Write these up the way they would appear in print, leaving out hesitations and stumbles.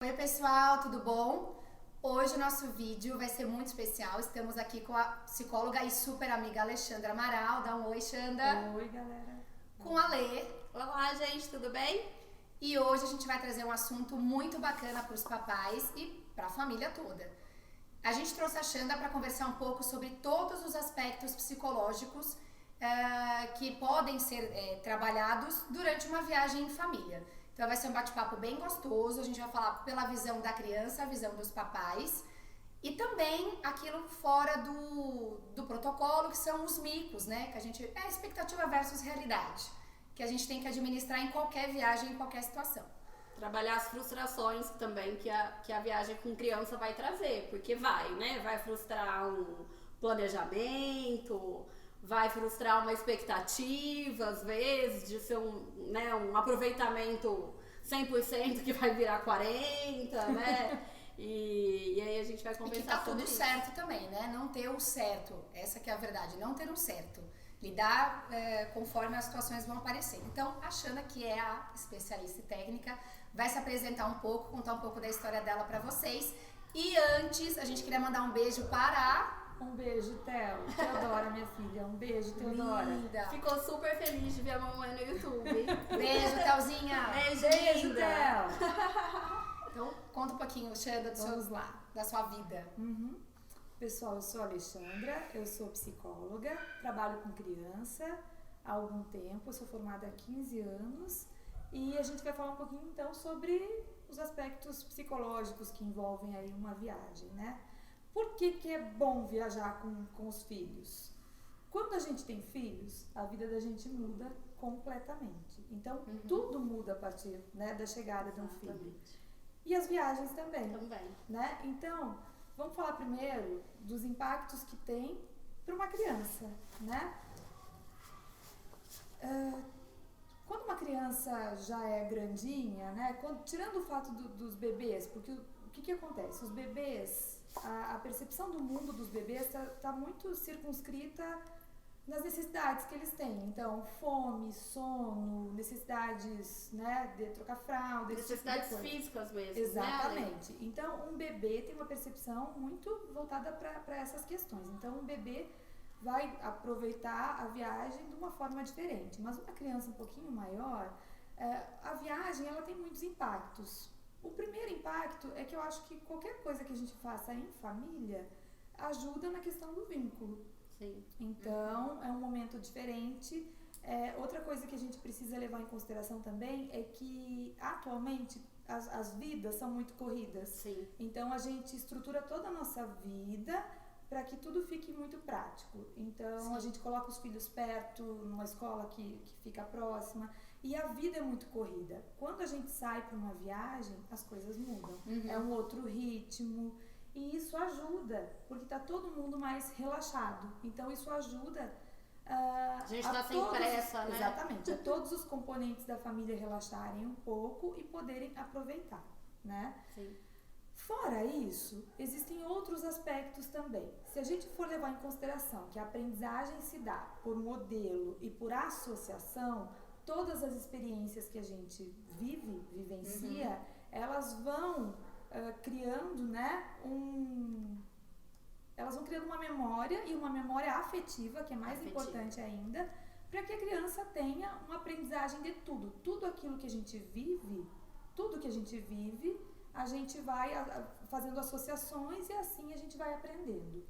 Oi pessoal, tudo bom? Hoje o nosso vídeo vai ser muito especial. Estamos aqui com a psicóloga e super amiga Alexandra Amaral. Dá um oi, Xanda. Oi, galera. Com a Lê. Olá, gente, tudo bem? E hoje a gente vai trazer um assunto muito bacana para os papais e para a família toda. A gente trouxe a Xanda para conversar um pouco sobre todos os aspectos psicológicos que podem ser trabalhados durante uma viagem em família. Então vai ser um bate-papo bem gostoso, a gente vai falar pela visão da criança, a visão dos papais e também aquilo fora do protocolo, que são os micos, né? Que a gente é expectativa versus realidade, que a gente tem que administrar em qualquer viagem, em qualquer situação. Trabalhar as frustrações também que a viagem com criança vai trazer, porque vai, né? Vai frustrar um planejamento, vai frustrar uma expectativa, às vezes, de ser um aproveitamento 100% que vai virar 40%, né? E aí a gente vai conversar sobre isso. E que tá tudo isso. certo também, né? Não ter o certo, essa que é a verdade, não ter um certo. Lidar conforme as situações vão aparecendo. Então, a Xanda, que é a especialista técnica, vai se apresentar um pouco, contar um pouco da história dela pra vocês. E antes, a gente queria mandar um beijo para... Um beijo, Teodora, minha filha. Um beijo, Teodora. Linda. Ficou super feliz de ver a mamãe no YouTube. Beijo, Telzinha. Beijo, linda. Tel. Então, conta um pouquinho, Xanda, da sua vida. Pessoal, eu sou a Alexandra, eu sou psicóloga, trabalho com criança há algum tempo, sou formada há 15 anos e a gente vai falar um pouquinho então sobre os aspectos psicológicos que envolvem aí uma viagem, né? Por que é bom viajar com os filhos? Quando a gente tem filhos, a vida da gente muda completamente. Então, tudo muda a partir, né, da chegada de um filho. E as viagens também. Né? Então, vamos falar primeiro dos impactos que tem para uma criança, né? Quando uma criança já é grandinha, né? Tirando o fato dos bebês, porque o que acontece? Os bebês, a percepção do mundo dos bebês está muito circunscrita nas necessidades que eles têm. Então, fome, sono, necessidades, né, de trocar fralda, necessidades físicas mesmo. Exatamente. Né, então, um bebê tem uma percepção muito voltada para essas questões. Então, um bebê vai aproveitar a viagem de uma forma diferente. Mas uma criança um pouquinho maior, a viagem ela tem muitos impactos. O primeiro impacto é que eu acho que qualquer coisa que a gente faça em família ajuda na questão do vínculo. Sim. Então, é um momento diferente. Outra coisa que a gente precisa levar em consideração também é que, atualmente, as vidas são muito corridas. Sim. Então, a gente estrutura toda a nossa vida para que tudo fique muito prático. Então, Sim. A gente coloca os filhos perto, numa escola que fica próxima. E a vida é muito corrida. Quando a gente sai para uma viagem, as coisas mudam. É um outro ritmo. E isso ajuda, porque está todo mundo mais relaxado. Então, isso ajuda a gente está sem pressa, né? Exatamente. A todos os componentes da família relaxarem um pouco e poderem aproveitar, né? Sim. Fora isso, existem outros aspectos também. Se a gente for levar em consideração que a aprendizagem se dá por modelo e por associação, todas as experiências que a gente vivencia, elas vão criando, né, elas vão criando uma memória e uma memória afetiva, que é mais importante ainda, para que a criança tenha uma aprendizagem de tudo. Tudo aquilo que a gente vive, a gente vai fazendo associações e assim a gente vai aprendendo.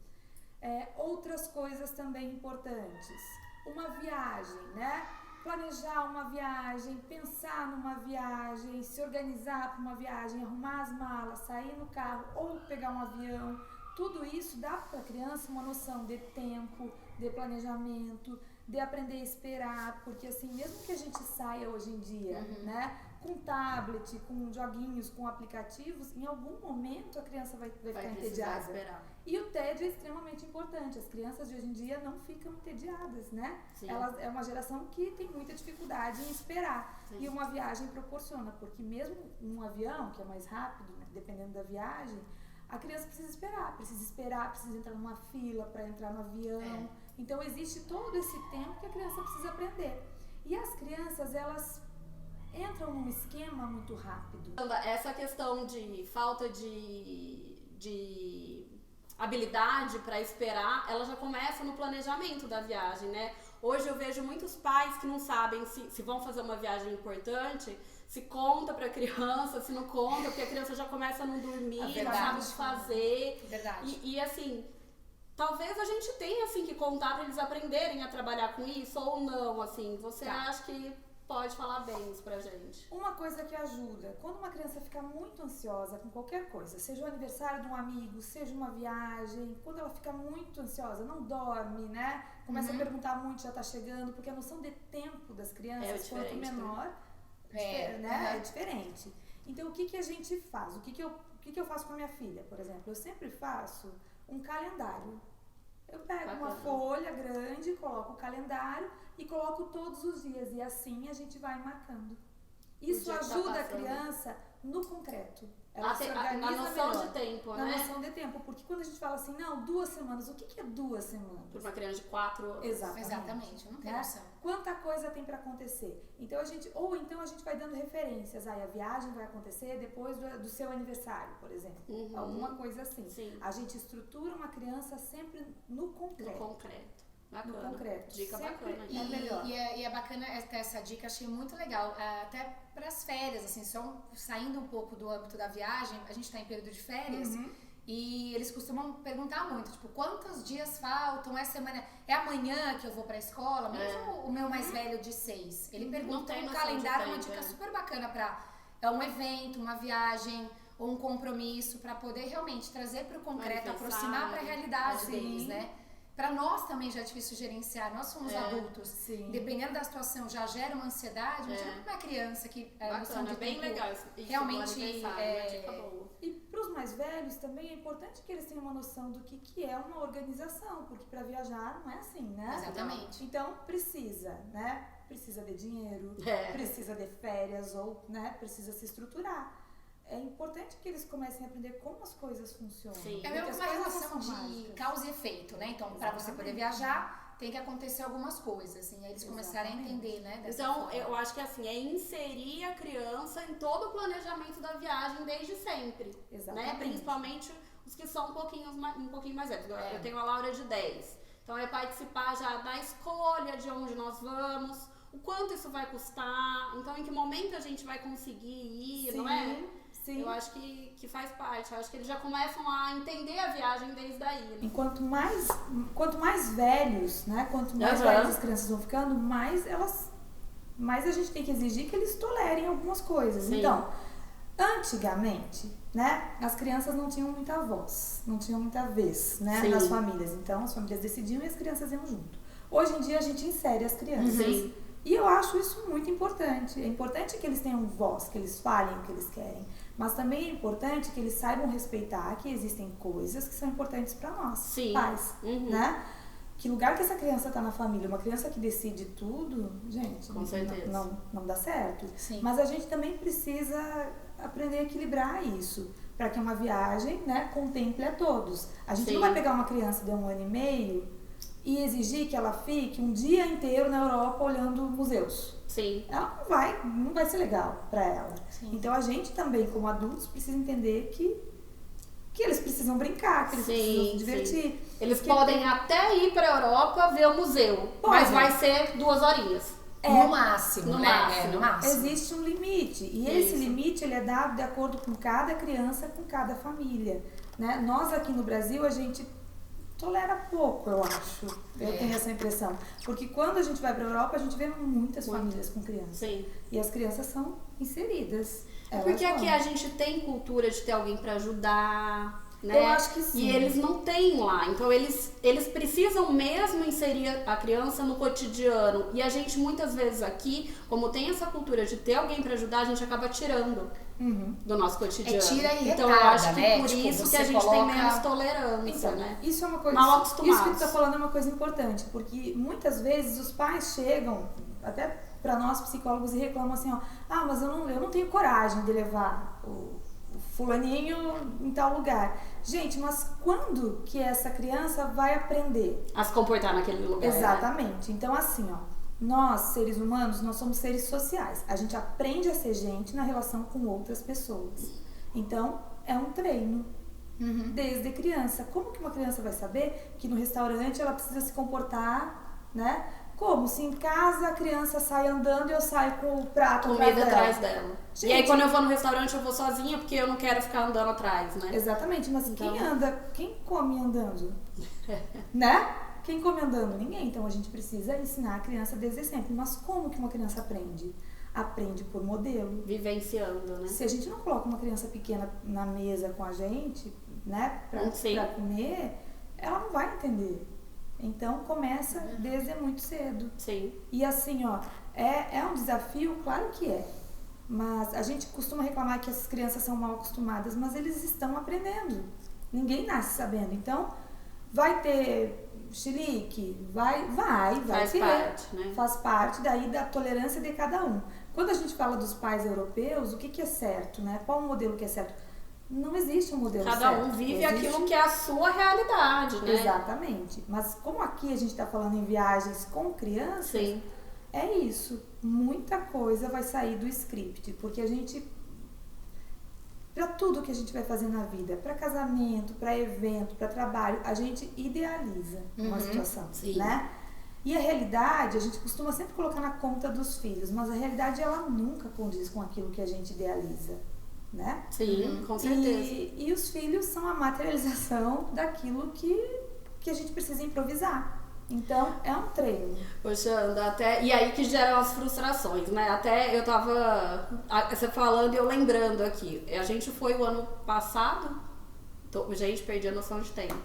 Outras coisas também importantes. Uma viagem, né? Planejar uma viagem, pensar numa viagem, se organizar para uma viagem, arrumar as malas, sair no carro ou pegar um avião, tudo isso dá para a criança uma noção de tempo, de planejamento, de aprender a esperar, porque assim, mesmo que a gente saia hoje em dia, né, com tablet, com joguinhos, com aplicativos, em algum momento a criança vai ficar entediada. Esperar. E o tédio é extremamente importante. As crianças de hoje em dia não ficam entediadas, né? Sim. É uma geração que tem muita dificuldade em esperar. Sim. E uma viagem proporciona, porque mesmo um avião, que é mais rápido, né, dependendo da viagem, a criança precisa esperar, precisa entrar numa fila para entrar no avião. Então existe todo esse tempo que a criança precisa aprender. E as crianças, elas entram num esquema muito rápido. Essa questão de falta de habilidade para esperar, ela já começa no planejamento da viagem, né? Hoje eu vejo muitos pais que não sabem se vão fazer uma viagem importante, se conta pra criança, se não conta, porque a criança já começa a não dormir, não sabe o que fazer. Verdade. E assim, talvez a gente tenha assim que contar pra eles aprenderem a trabalhar com isso ou não, assim. Você acha que pode falar bem isso pra gente? Uma coisa que ajuda, quando uma criança fica muito ansiosa com qualquer coisa, seja o aniversário de um amigo, seja uma viagem, quando ela fica muito ansiosa, não dorme, né? Começa a perguntar muito, já tá chegando, porque a noção de tempo das crianças, quanto menor, é diferente. Então, o que a gente faz? O que eu faço com a minha filha, por exemplo? Eu sempre faço um calendário. Eu pego uma folha grande, coloco o calendário e coloco todos os dias. E assim a gente vai marcando. Isso ajuda a criança no concreto. Ela se organiza na noção melhor. De tempo, na né? noção de tempo. Porque quando a gente fala assim, não, 2 semanas, o que é 2 semanas? Para uma criança de 4 anos. Exatamente. Eu não tenho noção. Quanta coisa tem para acontecer. Então a gente vai dando referências. Aí a viagem vai acontecer depois do seu aniversário, por exemplo. Alguma coisa assim. Sim. A gente estrutura uma criança sempre no concreto. No concreto. Bacana. No concreto. Dica sempre bacana. É melhor. E é bacana essa dica, achei muito legal. Até para as férias, assim, só saindo um pouco do âmbito da viagem, a gente está em período de férias. E eles costumam perguntar muito, tipo, quantos dias faltam? É semana? É amanhã que eu vou pra escola? Mesmo o meu mais velho de 6. Ele pergunta no calendário, uma dica super bacana pra um evento, uma viagem ou um compromisso, pra poder realmente trazer pro concreto, aproximar pra realidade deles, né? Para nós também já é difícil gerenciar, nós somos adultos. Sim. Dependendo da situação, já gera uma ansiedade, imagina pra uma criança que a noção de bem tempo legal isso realmente dica boa. E para os mais velhos também é importante que eles tenham uma noção do que é uma organização, porque para viajar não é assim, né? Exatamente. Então precisa, né? Precisa de dinheiro, precisa de férias ou, né? Precisa se estruturar. É importante que eles comecem a aprender como as coisas funcionam. Sim. É mesmo uma relação de causa e efeito, né? Então, para você poder viajar, tem que acontecer algumas coisas, assim, aí eles começarem a entender, né? Então, eu acho que assim, é inserir a criança em todo o planejamento da viagem desde sempre. Exatamente. Né? Principalmente os que são um pouquinho mais velhos. Eu tenho a Laura de 10. Então, é participar já da escolha de onde nós vamos, o quanto isso vai custar, então em que momento a gente vai conseguir ir, não é? Sim. Eu acho que faz parte. Eu acho que eles já começam a entender a viagem desde aí. Né? E quanto mais velhos, né? Quanto mais velhas as crianças vão ficando, mais a gente tem que exigir que eles tolerem algumas coisas. Sim. Então, antigamente, né? As crianças não tinham muita voz, não tinham muita vez, né? Nas famílias. Então, as famílias decidiam e as crianças iam junto. Hoje em dia, a gente insere as crianças. Sim. E eu acho isso muito importante. É importante que eles tenham voz, que eles falem o que eles querem. Mas também é importante que eles saibam respeitar que existem coisas que são importantes para nós, pais, né? Que lugar que essa criança tá na família? Uma criança que decide tudo, gente, com certeza. Não dá certo. Sim. Mas a gente também precisa aprender a equilibrar isso, para que uma viagem, né, contemple a todos. A gente não vai pegar uma criança de 1 ano e meio e exigir que ela fique um dia inteiro na Europa olhando museus. Sim. Ela não vai ser legal para ela. Sim. Então a gente também, como adultos, precisa entender que eles precisam brincar, que eles precisam se divertir. Sim. Eles podem até ir para a Europa ver o museu, mas vai ser 2 horinhas. No máximo, no né? máximo. No máximo. Existe um limite. E esse limite ele é dado de acordo com cada criança, com cada família. Né? Nós aqui no Brasil, a gente tolera pouco, eu acho. Eu tenho essa impressão. Porque quando a gente vai para a Europa, a gente vê muitas famílias com crianças. Sim. E as crianças são inseridas. Porque aqui a gente tem cultura de ter alguém para ajudar, né? Eu acho que sim. E eles não têm lá. Então eles precisam mesmo inserir a criança no cotidiano. E a gente muitas vezes aqui, como tem essa cultura de ter alguém para ajudar, a gente acaba tirando do nosso cotidiano. Tira e então retarda, eu acho que né? por Tipo, isso que a gente tem menos tolerância, então, né? Isso é uma coisa. Mal acostumados. Isso que tu tá falando é uma coisa importante, porque muitas vezes os pais chegam até para nós psicólogos e reclamam assim, ó, mas eu não tenho coragem de levar o fulaninho em tal lugar. Gente, mas quando que essa criança vai aprender a se comportar naquele lugar? Exatamente. Então assim, ó, Nós, seres humanos, nós somos seres sociais. A gente aprende a ser gente na relação com outras pessoas. Então, é um treino. Desde criança. Como que uma criança vai saber que no restaurante ela precisa se comportar, né? Como? Se em casa a criança sai andando e eu saio com o prato comida atrás dela. Gente, e aí quando eu vou no restaurante eu vou sozinha porque eu não quero ficar andando atrás, né? Exatamente, mas Então... quem come andando? Né? Quem come andando? Ninguém. Então a gente precisa ensinar a criança desde sempre. Mas como que uma criança aprende? Aprende por modelo. Vivenciando, né? Se a gente não coloca uma criança pequena na mesa com a gente, né, pra comer, ela não vai entender. Então começa desde muito cedo. Sim. E assim, ó, é um desafio, claro que é. Mas a gente costuma reclamar que essas crianças são mal acostumadas, mas eles estão aprendendo. Ninguém nasce sabendo. Então, vai ter chilique, vai Faz ter. parte, né? Faz parte daí da tolerância de cada um. Quando a gente fala dos pais europeus, o que é certo, né? Qual o modelo que é certo? Não existe um modelo certo. Cada um vive aquilo que é a sua realidade, né? Exatamente. Mas como aqui a gente está falando em viagens com crianças, Sim. é isso. Muita coisa vai sair do script, porque a gente, para tudo que a gente vai fazer na vida, para casamento, para evento, para trabalho, a gente idealiza uma situação, Sim. né? E a realidade, a gente costuma sempre colocar na conta dos filhos, mas a realidade ela nunca condiz com aquilo que a gente idealiza, né? Sim, com certeza. E os filhos são a materialização daquilo que a gente precisa improvisar. Então, é um treino. Poxa, até... E aí que geram as frustrações, né? Até eu tava... Você falando e eu lembrando aqui. A gente foi o ano passado... Gente, perdi a noção de tempo.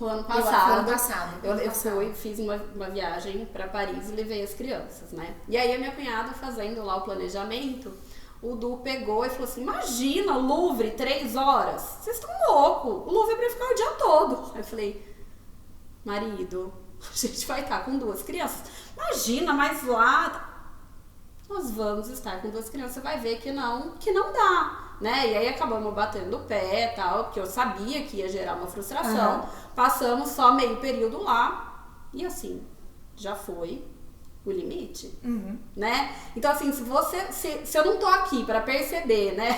O ano passado. Eu fui, fiz uma viagem pra Paris e levei as crianças, né? E aí a minha cunhada fazendo lá o planejamento... O Du pegou e falou assim, imagina, Louvre, 3 horas. Vocês estão loucos. O Louvre é pra ficar o dia todo. Aí eu falei, marido, a gente vai estar com 2 crianças. Imagina, mas lá nós vamos estar com 2 crianças. Você vai ver que não dá, né? E aí acabamos batendo o pé e tal, porque eu sabia que ia gerar uma frustração. Passamos só meio período lá e assim, já foi o limite, né? Então assim, se eu não tô aqui pra perceber, né,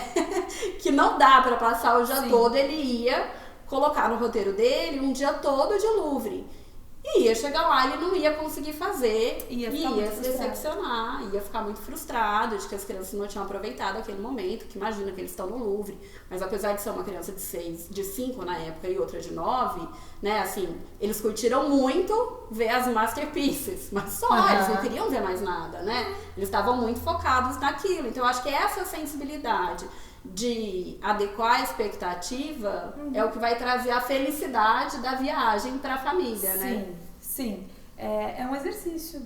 que não dá pra passar o dia todo, ele ia colocar no roteiro dele um dia todo de Louvre. E ia chegar lá, ele não ia conseguir fazer, ia se decepcionar, ia ficar muito frustrado de que as crianças não tinham aproveitado aquele momento, que imagina que eles estão no Louvre, mas apesar de ser uma criança de 5 na época e outra de 9, né, assim, eles curtiram muito ver as masterpieces, mas só, eles não queriam ver mais nada, né? Eles estavam muito focados naquilo, então eu acho que essa sensibilidade de adequar a expectativa é o que vai trazer a felicidade da viagem para a família, né? Sim. É um exercício.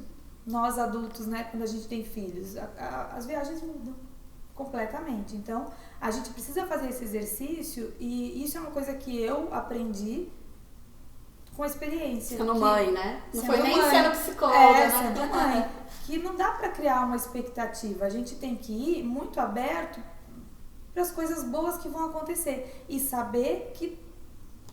Nós adultos, né, quando a gente tem filhos, as viagens mudam completamente. Então, a gente precisa fazer esse exercício e isso é uma coisa que eu aprendi com a experiência. Sendo mãe, né? Não foi nem sendo psicóloga, né? Sendo mãe. Que não dá para criar uma expectativa. A gente tem que ir muito aberto para as coisas boas que vão acontecer e saber que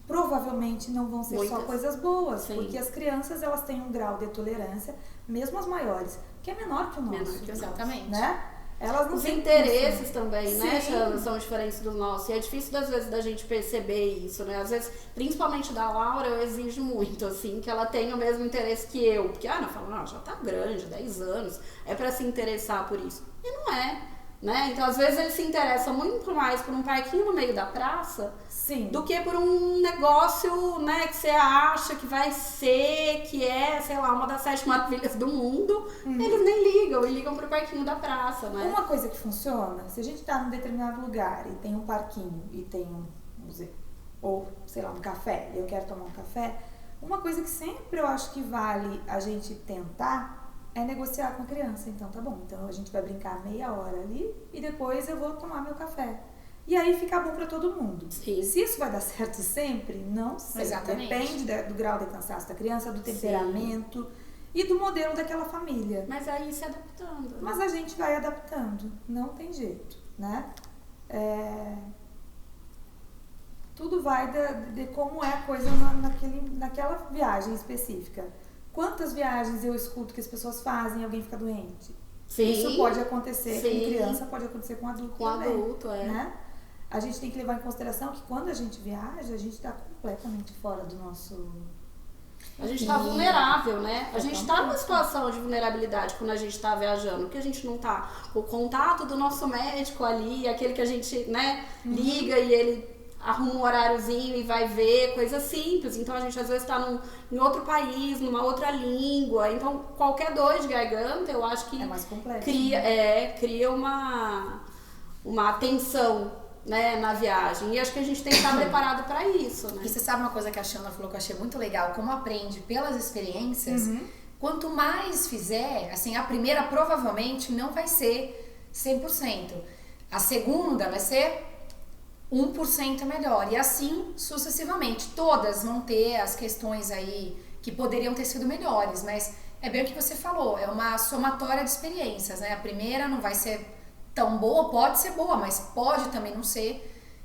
provavelmente não vão ser só coisas boas, porque as crianças elas têm um grau de tolerância, mesmo as maiores, que é menor que o nosso. Exatamente. Né? Elas não os têm interesses também, né, Jana, são diferentes dos nossos. E é difícil, às vezes, da gente perceber isso, né? Às vezes, principalmente da Laura, eu exijo muito, assim, que ela tenha o mesmo interesse que eu. Porque, eu falo, não, já tá grande, 10 anos, é pra se interessar por isso. E não é, né? Então, às vezes, ele se interessa muito mais por um parquinho no meio da praça do que por um negócio, né, que você acha que vai ser, que é, sei lá, uma das 7 maravilhas do mundo. Eles nem ligam, e ligam pro parquinho da praça, né? Uma coisa que funciona, se a gente tá num determinado lugar e tem um parquinho e tem um museu, ou, sei lá, um café, e eu quero tomar um café, uma coisa que sempre eu acho que vale a gente tentar é negociar com a criança. Então, tá bom, então a gente vai brincar meia hora ali e depois eu vou tomar meu café. E aí fica bom pra todo mundo. Sim. Se isso vai dar certo sempre, não sei. Exatamente. Depende do grau de cansaço da criança, do temperamento e do modelo daquela família. Mas aí se adaptando. Né? Mas a gente vai adaptando, não tem jeito, né? Tudo vai de como é a coisa naquela viagem específica. Quantas viagens eu escuto que as pessoas fazem e alguém fica doente? Sim. Isso pode acontecer Sim. com criança, pode acontecer com adulto Com também. adulto, Né? A gente tem que levar em consideração que quando a gente viaja, a gente está completamente fora do nosso... A gente tá vulnerável, né? A gente tá numa Totalmente. situação de vulnerabilidade quando a gente tá viajando, porque a gente não tá com o contato do nosso médico ali, aquele que a gente, né, liga e ele arruma um horáriozinho e vai ver, coisa simples. Então a gente às vezes tá em outro país, numa outra língua. Então qualquer dor de garganta, eu acho que É mais complexo. cria uma tensão, né, na viagem. E acho que a gente tem que estar preparado para isso, né? E você sabe uma coisa que a Xana falou que eu achei muito legal? Como aprende pelas experiências, quanto mais fizer, assim, a primeira provavelmente não vai ser 100%. A segunda vai ser 1% melhor. E assim sucessivamente. Todas vão ter as questões aí que poderiam ter sido melhores, mas é bem o que você falou, é uma somatória de experiências, né? A primeira não vai ser tão boa, pode ser boa, mas pode também não ser.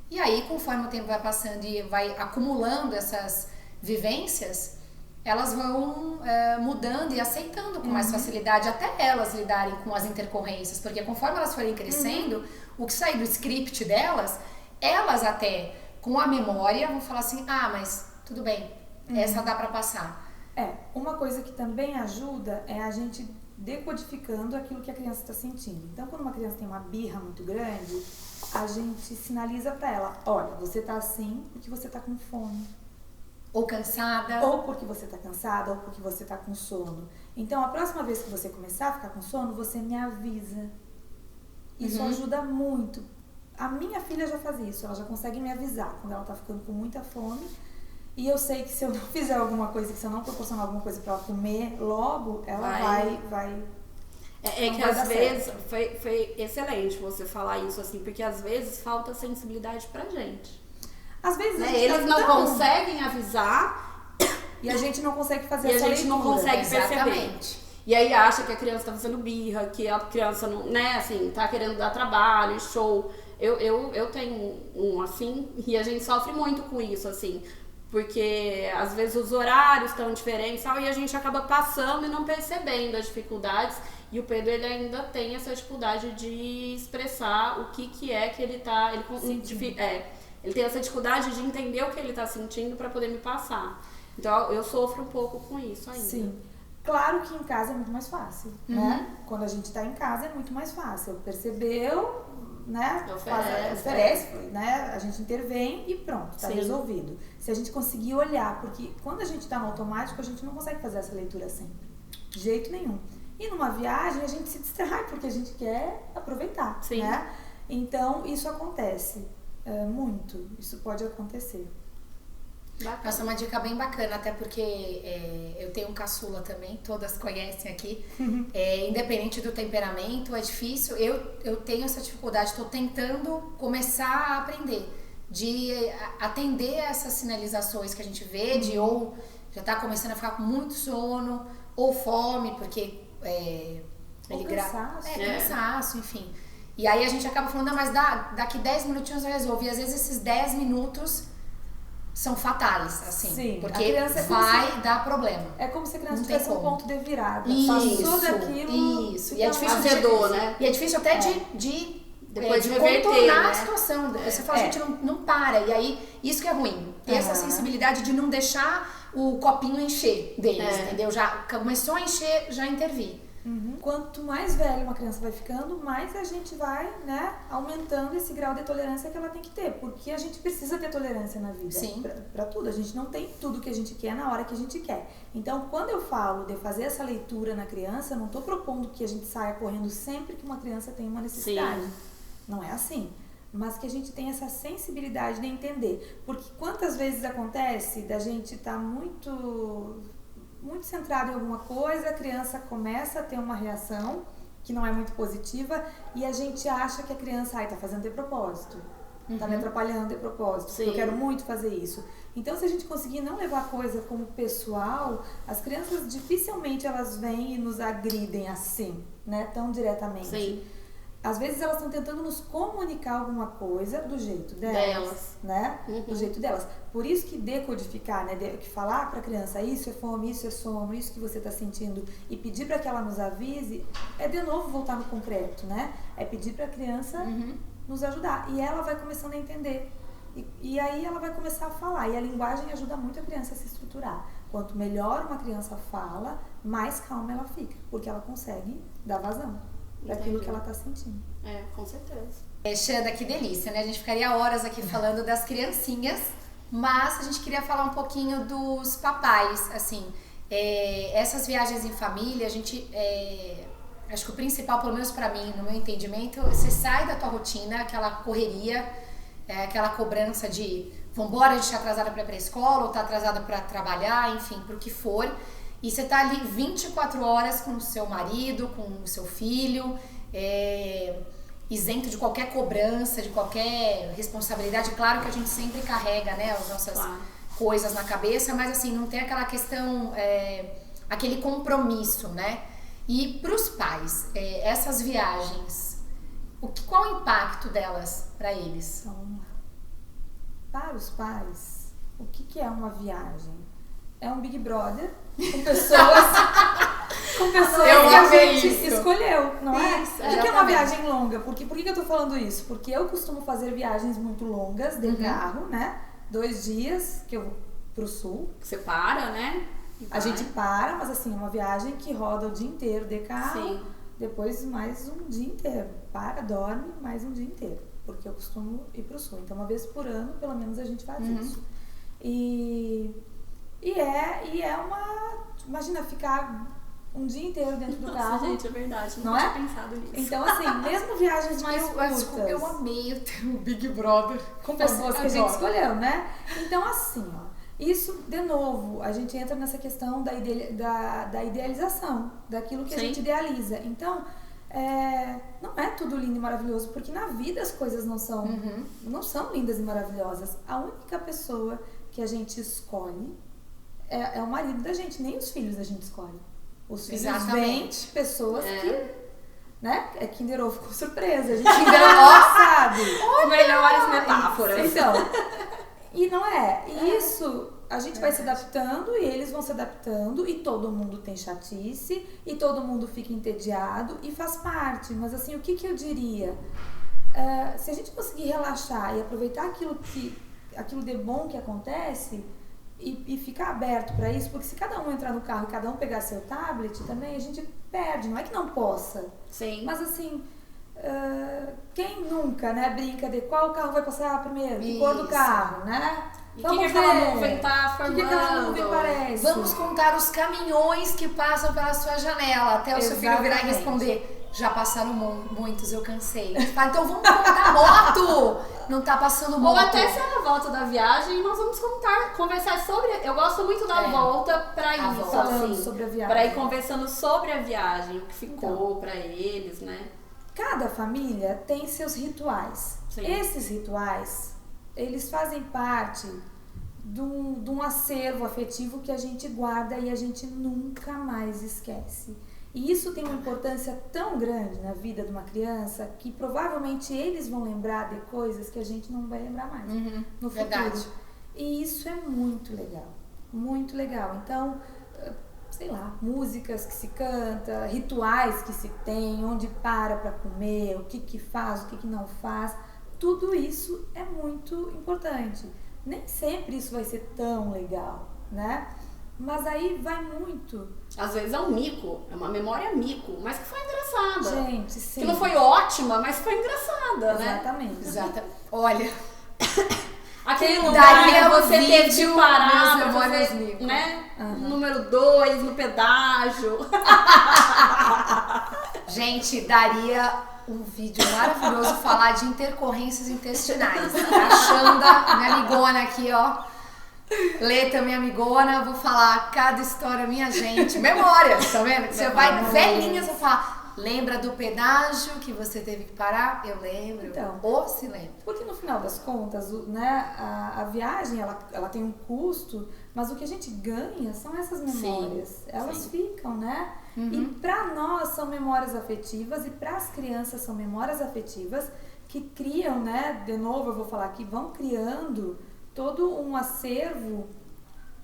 E aí, conforme o tempo vai passando e vai acumulando essas vivências, elas vão mudando e aceitando com mais facilidade, até elas lidarem com as intercorrências, porque conforme elas forem crescendo, o que sair do script delas, elas até, com a memória, vão falar assim, ah, mas tudo bem, essa dá pra passar. Uma coisa que também ajuda é a gente decodificando aquilo que a criança está sentindo. Então, quando uma criança tem uma birra muito grande, a gente sinaliza para ela, olha, você tá assim porque você tá com fome. Ou cansada. Ou porque você tá cansada, ou porque você tá com sono. Então, a próxima vez que você começar a ficar com sono, você me avisa. Isso ajuda muito. A minha filha já faz isso, ela já consegue me avisar quando ela tá ficando com muita fome. E eu sei que se eu não fizer alguma coisa, que se eu não proporcionar alguma coisa para ela comer logo, ela vai que às vezes foi excelente você falar isso, assim, porque às vezes falta sensibilidade pra gente. Às vezes a gente eles não conseguem avisar e a gente não consegue fazer e essa a gente não leitura. consegue perceber. Exatamente. E aí acha que a criança tá fazendo birra, que a criança não, né, assim, tá querendo dar trabalho, show. Eu tenho um assim, e a gente sofre muito com isso, assim, porque às vezes os horários estão diferentes e a gente acaba passando e não percebendo as dificuldades. E o Pedro, ele ainda tem essa dificuldade de expressar o que é que ele tá... Ele tem essa dificuldade de entender o que ele tá sentindo para poder me passar. Então eu sofro um pouco com isso ainda. Sim. Claro que em casa é muito mais fácil, né? Quando a gente tá em casa é muito mais fácil. Percebeu, né? Oferece, né? A gente intervém e pronto, tá resolvido. Se a gente conseguir olhar, porque quando a gente tá no automático, a gente não consegue fazer essa leitura sempre. De jeito nenhum. E numa viagem a gente se distrai porque a gente quer aproveitar, né? Então isso acontece muito, isso pode acontecer. Nossa, uma dica bem bacana, até porque eu tenho um caçula também, todas conhecem aqui. Independente do temperamento, é difícil. Eu tenho essa dificuldade, estou tentando começar a aprender, de atender essas sinalizações que a gente vê, de ou já está começando a ficar com muito sono, ou fome, porque cansaço, enfim. E aí a gente acaba falando, não, mas daqui 10 minutinhos eu resolvo. E às vezes esses 10 minutos são fatais, assim. Sim, porque vai dar problema. É como se a criança não tivesse tem um como. ponto de virada. Isso, passou daquilo. Isso. E é difícil azedou, né? E é difícil até depois de contornar reverter, a né? situação. Você fala, gente, não para. E aí, isso que é ruim. Ter essa sensibilidade de não deixar o copinho encher deles, entendeu? Já começou a encher, já intervir. Quanto mais velha uma criança vai ficando, mais a gente vai, né, aumentando esse grau de tolerância que ela tem que ter, porque a gente precisa ter tolerância na vida. Sim. Pra tudo, a gente não tem tudo que a gente quer na hora que a gente quer. Então, quando eu falo de fazer essa leitura na criança, eu não estou propondo que a gente saia correndo sempre que uma criança tem uma necessidade. Não é assim. Mas que a gente tenha essa sensibilidade de entender. Porque quantas vezes acontece da gente estar muito centrado em alguma coisa, a criança começa a ter uma reação que não é muito positiva e a gente acha que a criança tá fazendo de propósito, tá me atrapalhando de propósito, eu quero muito fazer isso. Então, se a gente conseguir não levar a coisa como pessoal, as crianças dificilmente elas vêm e nos agridem assim, né, tão diretamente. às vezes elas estão tentando nos comunicar alguma coisa do jeito delas, né? Do jeito delas. Por isso que decodificar, né? Que falar para a criança isso é fome, isso é sono, isso que você está sentindo e pedir para que ela nos avise, é de novo voltar no concreto, né? É pedir para a criança nos ajudar. E ela vai começando a entender. E aí ela vai começar a falar. E a linguagem ajuda muito a criança a se estruturar. Quanto melhor uma criança fala, mais calma ela fica, porque ela consegue dar vazão daquilo que ela está sentindo. Com certeza. Xanda, que delícia, né? A gente ficaria horas aqui falando das criancinhas, mas a gente queria falar um pouquinho dos papais, assim. Essas viagens em família, a gente... acho que o principal, pelo menos pra mim, no meu entendimento, você sai da tua rotina, aquela correria, aquela cobrança de vambora, a gente tá atrasada pra ir pra escola, ou tá atrasada pra trabalhar, enfim, pro que for. E você tá ali 24 horas com o seu marido, com o seu filho, isento de qualquer cobrança, de qualquer responsabilidade. Claro que a gente sempre carrega, né, as nossas coisas na cabeça, mas assim, não tem aquela questão, aquele compromisso, né? E pros pais, essas viagens, qual o impacto delas para eles? Então, vamos lá. Para os pais, o que é uma viagem? É um Big Brother com pessoas que a gente escolheu, não é? Isso, o que é uma viagem longa? Por que eu tô falando isso? Porque eu costumo fazer viagens muito longas de carro, né? 2 dias que eu vou pro sul. Você para, né? A gente para, mas assim, é uma viagem que roda o dia inteiro de carro. Sim. Depois mais um dia inteiro. Para, dorme, mais um dia inteiro. Porque eu costumo ir pro sul. Então, uma vez por ano, pelo menos, a gente faz isso. E é uma... Imagina ficar um dia inteiro dentro do carro. Nossa, gente, é verdade. Não tinha pensado nisso. Então, assim, mesmo viagens mais curtas... Eu amei o teu Big Brother. Com pessoas que a gente escolheu, né? Então, assim, ó. Isso, de novo, a gente entra nessa questão da idealização, daquilo que a gente idealiza. Então, não é tudo lindo e maravilhoso, porque na vida as coisas não são lindas e maravilhosas. A única pessoa que a gente escolhe é o marido da gente, nem os filhos a gente escolhe. Os filhos vêm de pessoas que... né? É Kinder Ovo com surpresa. A gente ainda não sabe. Melhores metáforas. Então... E não é. E isso, a gente vai se adaptando e eles vão se adaptando e todo mundo tem chatice e todo mundo fica entediado e faz parte. Mas assim, o que eu diria? Se a gente conseguir relaxar e aproveitar aquilo de bom que acontece e ficar aberto para isso, porque se cada um entrar no carro e cada um pegar seu tablet também, a gente perde. Não é que não possa. Sim. Mas assim... quem nunca, né, brinca de qual carro vai passar primeiro, que cor do carro, né? E o que aquela nuvem tá formando? O que aquela nuvem parece? Vamos contar os caminhões que passam pela sua janela, até o seu filho virar e responder. Já passaram muitos, eu cansei. Então vamos contar a moto! Não tá passando moto. Ou até se é na volta da viagem, nós vamos conversar sobre... Eu gosto muito da volta pra isso, falando assim, sobre a viagem. pra ir conversando sobre a viagem, o que ficou pra eles, né? Cada família tem seus rituais. Sim. Esses rituais, eles fazem parte de um acervo afetivo que a gente guarda e a gente nunca mais esquece. E isso tem uma importância tão grande na vida de uma criança que provavelmente eles vão lembrar de coisas que a gente não vai lembrar mais no futuro. Verdade. E isso é muito legal, muito legal. Então, sei lá, músicas que se canta, rituais que se tem, onde para comer, o que faz, o que não faz, tudo isso é muito importante. Nem sempre isso vai ser tão legal, né? Mas aí vai muito. Às vezes é um mico, é uma memória mico, mas que foi engraçada. Gente, sim. Que não foi ótima, mas foi engraçada, né? Exatamente. Olha... Aquele Quem lugar daria que você um teve de vídeo, parar meus pra amores fazer, amigos. né? Número 2, no pedágio. Gente, daria um vídeo maravilhoso falar de intercorrências intestinais. A Xanda, minha amigona aqui, ó. Leta, minha amigona, vou falar cada história, minha gente. Memória, tá vendo? Você vai velhinha, você fala... Lembra do pedágio que você teve que parar? Eu lembro. Então, Ou se lembra. porque no final das contas, né, a viagem ela tem um custo, mas o que a gente ganha são essas memórias. Elas ficam, né? E para nós são memórias afetivas e para as crianças são memórias afetivas que criam, né? De novo eu vou falar que vão criando todo um acervo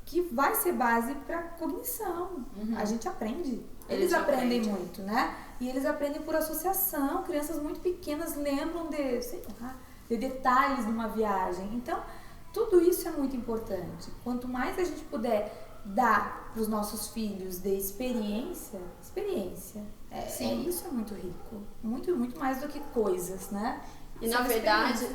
que vai ser base para cognição. A gente aprende. Eles aprendem muito, né? E eles aprendem por associação. Crianças muito pequenas lembram de, sei lá, de detalhes numa viagem. Então, tudo isso é muito importante. Quanto mais a gente puder dar para os nossos filhos de experiência, isso é muito rico. Muito, muito mais do que coisas, né? E na verdade,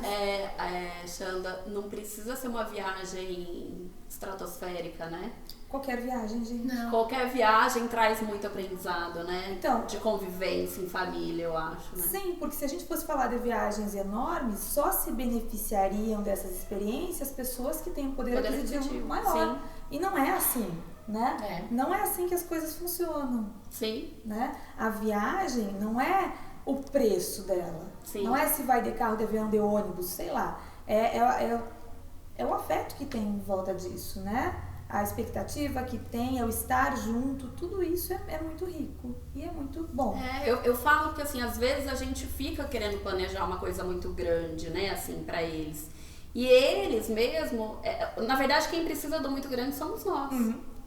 Xanda, não precisa ser uma viagem estratosférica, né? Qualquer viagem, gente. Não. Qualquer viagem traz muito aprendizado, né? Então, de convivência em família, eu acho, né? Sim, porque se a gente fosse falar de viagens enormes, só se beneficiariam dessas experiências pessoas que têm um poder aquisitivo maior. Sim. E não é assim, né? Não é assim que as coisas funcionam. Sim. Né? A viagem não é o preço dela. Sim. Não é se vai de carro, de avião, de ônibus, sei lá. É o afeto que tem em volta disso, né? A expectativa que tem, é o estar junto, tudo isso é muito rico e é muito bom. Eu falo que, assim, às vezes a gente fica querendo planejar uma coisa muito grande, né, assim, pra eles. E eles mesmo, na verdade, quem precisa do muito grande somos nós.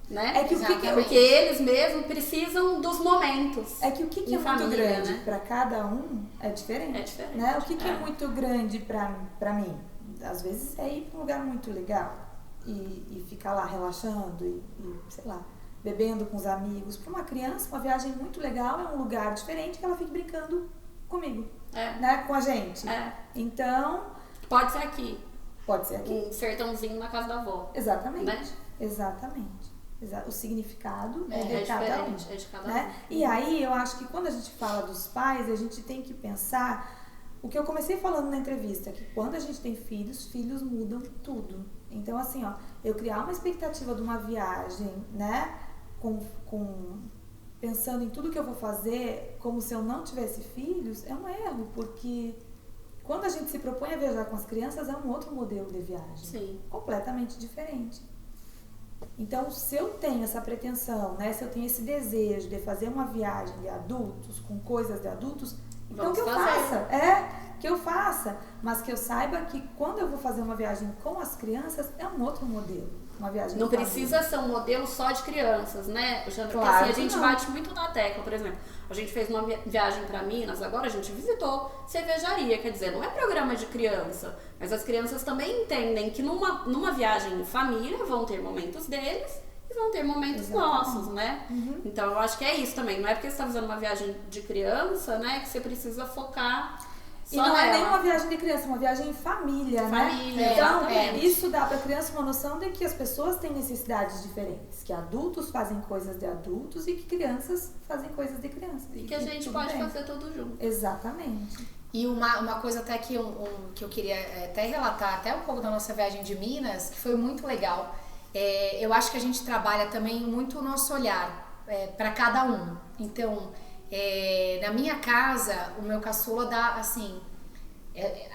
Né? É que porque eles mesmos precisam dos momentos. É que o que é muito grande, né? Para cada um é diferente. É diferente. Né? O que é muito grande para mim? Às vezes é ir para um lugar muito legal e ficar lá relaxando e, sei lá, bebendo com os amigos. Para uma criança, uma viagem muito legal é um lugar diferente que ela fique brincando comigo, né? Com a gente. Então... Pode ser aqui. Pode ser aqui. Um sertãozinho na casa da avó. Exatamente. Né? Exatamente. O significado é de cada um. É de cada né? um. E aí eu acho que quando a gente fala dos pais, a gente tem que pensar o que eu comecei falando na entrevista, que quando a gente tem filhos mudam tudo. Então, assim, ó, eu criar uma expectativa de uma viagem, né, pensando em tudo que eu vou fazer como se eu não tivesse filhos, é um erro, porque quando a gente se propõe a viajar com as crianças, é um outro modelo de viagem. Sim. Completamente diferente. Então, se eu tenho essa pretensão, né, se eu tenho esse desejo de fazer uma viagem de adultos, com coisas de adultos, então que eu faça. Que eu faça. Mas que eu saiba que quando eu vou fazer uma viagem com as crianças, é um outro modelo. Uma viagem não precisa ser um modelo só de crianças, né? Claro, porque assim, a gente bate muito na tecla, por exemplo. A gente fez uma viagem para Minas, agora a gente visitou cervejaria, quer dizer, não é programa de criança, mas as crianças também entendem que numa viagem em família vão ter momentos deles e vão ter momentos nossos, né? Então eu acho que é isso também, não é porque você está fazendo uma viagem de criança, né, que você precisa focar só e não nela. É nem uma viagem de criança, é uma viagem em família, né? Então, isso dá para a criança uma noção de que as pessoas têm necessidades diferentes, que adultos fazem coisas de adultos e que crianças fazem coisas de crianças. E que a gente pode fazer tudo junto. Exatamente. E uma coisa até que eu queria até relatar, até um pouco da nossa viagem de Minas, que foi muito legal. Eu acho que a gente trabalha também muito o nosso olhar para cada um. Então, na minha casa, o meu caçula dá, assim,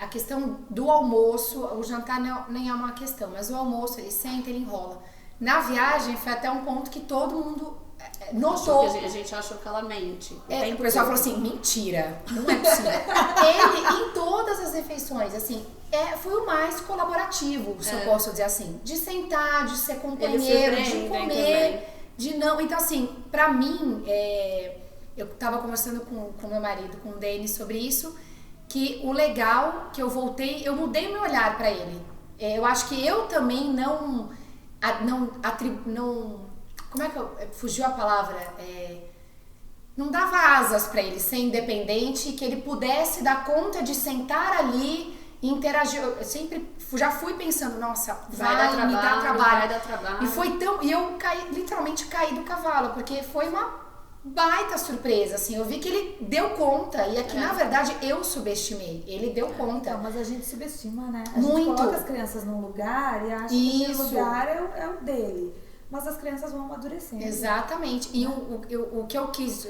a questão do almoço, o jantar nem é uma questão, mas o almoço, ele senta, ele enrola. Na viagem, foi até um ponto que todo mundo notou. A gente achou que ela mente. O pessoal falou assim, mentira, não é possível. Ele, em todas as refeições, assim, foi o mais colaborativo, se eu posso dizer assim. De sentar, de ser companheiro, de comer, de não... Então, assim, pra mim, eu tava conversando com meu marido, com o Denis, sobre isso, que o legal que eu voltei, eu mudei meu olhar pra ele. Eu acho que eu também não como é que fugiu a palavra? Não dava asas para ele ser independente e que ele pudesse dar conta de sentar ali e interagir. Eu sempre já fui pensando, nossa, vai me dar trabalho. Vai dar trabalho. E eu literalmente caí do cavalo, porque foi uma baita surpresa, assim. Eu vi que ele deu conta e aqui, na verdade, eu subestimei. Ele deu conta. Então, mas a gente subestima, né? A Muito. gente coloca as crianças num lugar e acha que aquele lugar é o dele. mas as crianças vão amadurecendo. Exatamente. E o que eu quis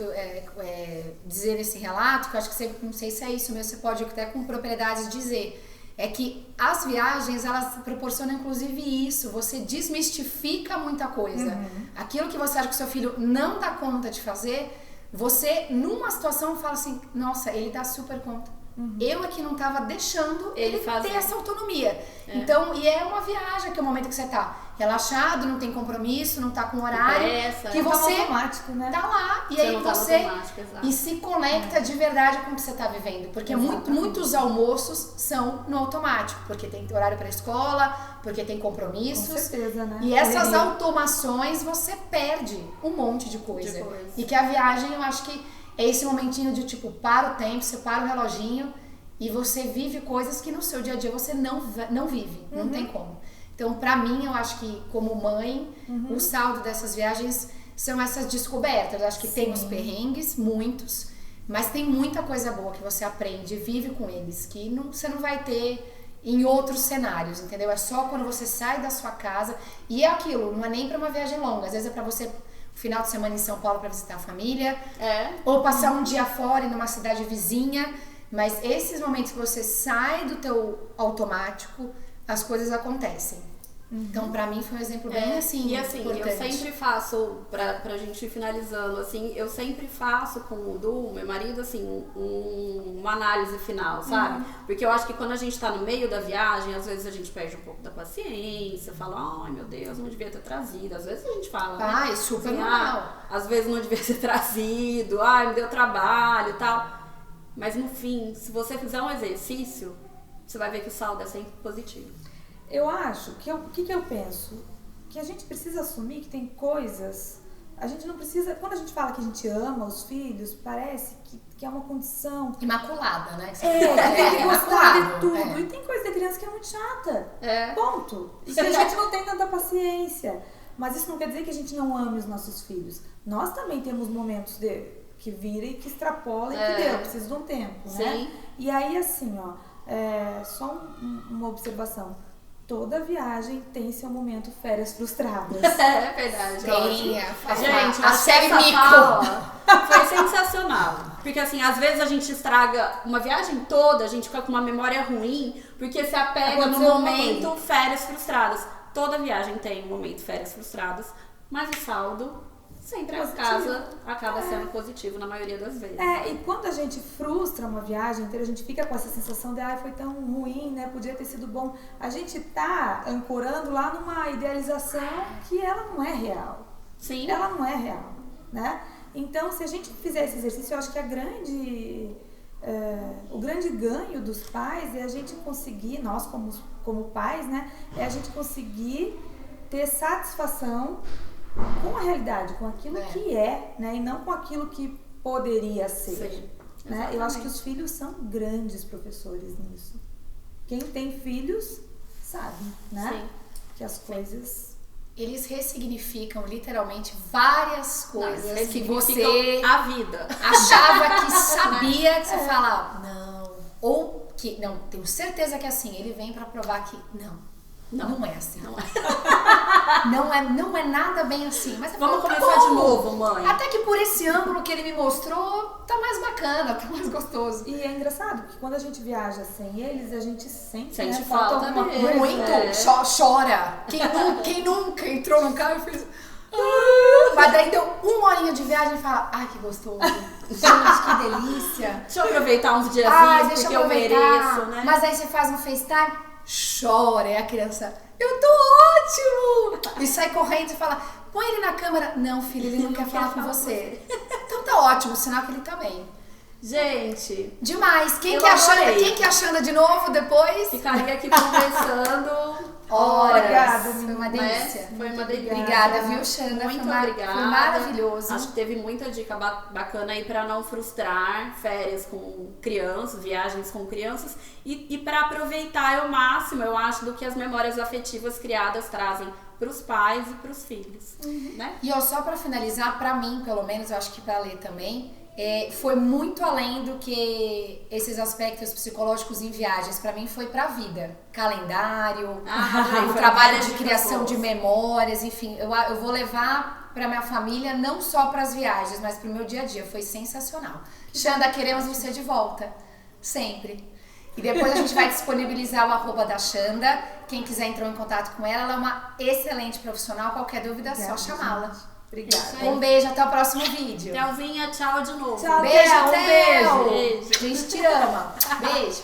dizer nesse relato, que eu acho que você, não sei se é isso mesmo, você pode até com propriedade dizer, é que as viagens, elas proporcionam inclusive isso, você desmistifica muita coisa. Aquilo que você acha que seu filho não dá conta de fazer, você, numa situação, fala assim, nossa, ele dá super conta. Eu aqui não tava deixando ele ter essa autonomia. Então, e é uma viagem, que é o momento que você tá relaxado, não tem compromisso, não tá com horário, que você automático, né? tá lá e Você aí não tá você automático, e se conecta de verdade com o que você tá vivendo, porque muitos almoços são no automático, porque tem horário para escola, porque tem compromissos. Com certeza, né? E essas automações você perde um monte de coisa. E que a viagem, eu acho que é esse momentinho de tipo, para o tempo, você para o reloginho e você vive coisas que no seu dia a dia você não vive, não tem como. Então, pra mim, eu acho que como mãe, o saldo dessas viagens são essas descobertas. Eu acho que tem os perrengues, muitos, mas tem muita coisa boa que você aprende e vive com eles, que você não vai ter em outros cenários, entendeu? É só quando você sai da sua casa e é aquilo, não é nem pra uma viagem longa, às vezes é pra você final de semana em São Paulo para visitar a família, ou passar um dia fora em uma cidade vizinha, mas esses momentos que você sai do teu automático, as coisas acontecem. Então, pra mim foi um exemplo bem assim, e assim, importante. eu sempre faço, pra gente ir finalizando, assim, eu sempre faço com o Du, meu marido, assim, uma análise final, sabe? Porque eu acho que quando a gente tá no meio da viagem, às vezes a gente perde um pouco da paciência, fala, ai meu Deus, não devia ter trazido. Às vezes a gente fala, né? Ai, super assim, normal. às vezes não devia ter trazido, ai, me deu trabalho e tal. Mas no fim, se você fizer um exercício, você vai ver que o saldo é sempre positivo. Eu acho que o que eu penso? Que a gente precisa assumir que tem coisas. A gente não precisa. Quando a gente fala que a gente ama os filhos, parece que é uma condição. Imaculada, né? Que tem que gostar de tudo. É. E tem coisa da criança que é muito chata. É. Ponto. E que a gente não tem tanta paciência. Mas isso não quer dizer que a gente não ame os nossos filhos. Nós também temos momentos que viram e que extrapolam e que deu. Preciso de um tempo, né? Sim. E aí, assim, ó, só uma observação. Toda viagem tem seu momento férias frustradas. É verdade. Tem, Gente, a série essa Mico fala foi sensacional. Porque assim, às vezes a gente estraga uma viagem toda, a gente fica com uma memória ruim, porque se apega no momento férias frustradas. Toda viagem tem um momento férias frustradas, mas o saldo sempre acaba sendo positivo na maioria das vezes. E quando a gente frustra uma viagem inteira, a gente fica com essa sensação de foi tão ruim, né? Podia ter sido bom. A gente tá ancorando lá numa idealização que ela não é real. Sim. Ela não é real, né? Então, se a gente fizer esse exercício, eu acho que o grande ganho dos pais é a gente conseguir, nós como pais, né? É a gente conseguir ter satisfação com a realidade, com aquilo que é, né? E não com aquilo que poderia ser. Sim, né? Eu acho que os filhos são grandes professores nisso. Quem tem filhos sabe, né? Sim. Que as coisas... Eles ressignificam literalmente várias coisas que você a vida achava que sabia, que você fala, não. Ou que, não, tenho certeza que é assim. Ele vem pra provar que não é assim. Não é nada bem assim. Mas vamos começar de novo, mãe. Até que por esse ângulo que ele me mostrou, tá mais bacana, tá mais gostoso. E é engraçado, porque quando a gente viaja sem eles, a gente sente né? falta alguma deles. coisa. Muito, chora. Quem nunca entrou num carro e fez... Mas daí deu uma horinha de viagem e fala, ai que gostoso. Gente, que delícia. Deixa eu aproveitar uns diazinhos, porque eu mereço, né? Mas aí você faz um FaceTime, chora, e a criança, eu tô ótimo! E sai correndo e fala, põe ele na câmera. Não, filho, ele não quer falar com você. Então tá ótimo, sinal que ele tá bem. Gente, demais. Quem que achando de novo depois? Ficaria aqui conversando. Obrigada, foi uma delícia. Foi uma delícia. Obrigada, viu, Xanda? Muito obrigada. Foi maravilhoso. Acho que teve muita dica bacana aí pra não frustrar férias com crianças, viagens com crianças e pra aproveitar ao máximo, eu acho, do que as memórias afetivas criadas trazem pros pais e pros filhos, né? E ó, só pra finalizar, pra mim, pelo menos, eu acho que pra Lê também, foi muito além do que esses aspectos psicológicos em viagens. Para mim foi pra vida. Calendário, o trabalho de criação de memórias, enfim. Eu vou levar pra minha família não só pras viagens, mas pro meu dia a dia. Foi sensacional. Xanda, queremos você de volta. Sempre. E depois a gente vai disponibilizar o @ da Xanda. Quem quiser entrar em contato com ela é uma excelente profissional. Qualquer dúvida é só chamá-la. Obrigada. Um beijo, até o próximo vídeo. Thelzinha, tchau de novo. Tchau, Beijo, Theo, um Theo. beijo. A gente te ama. Beijo.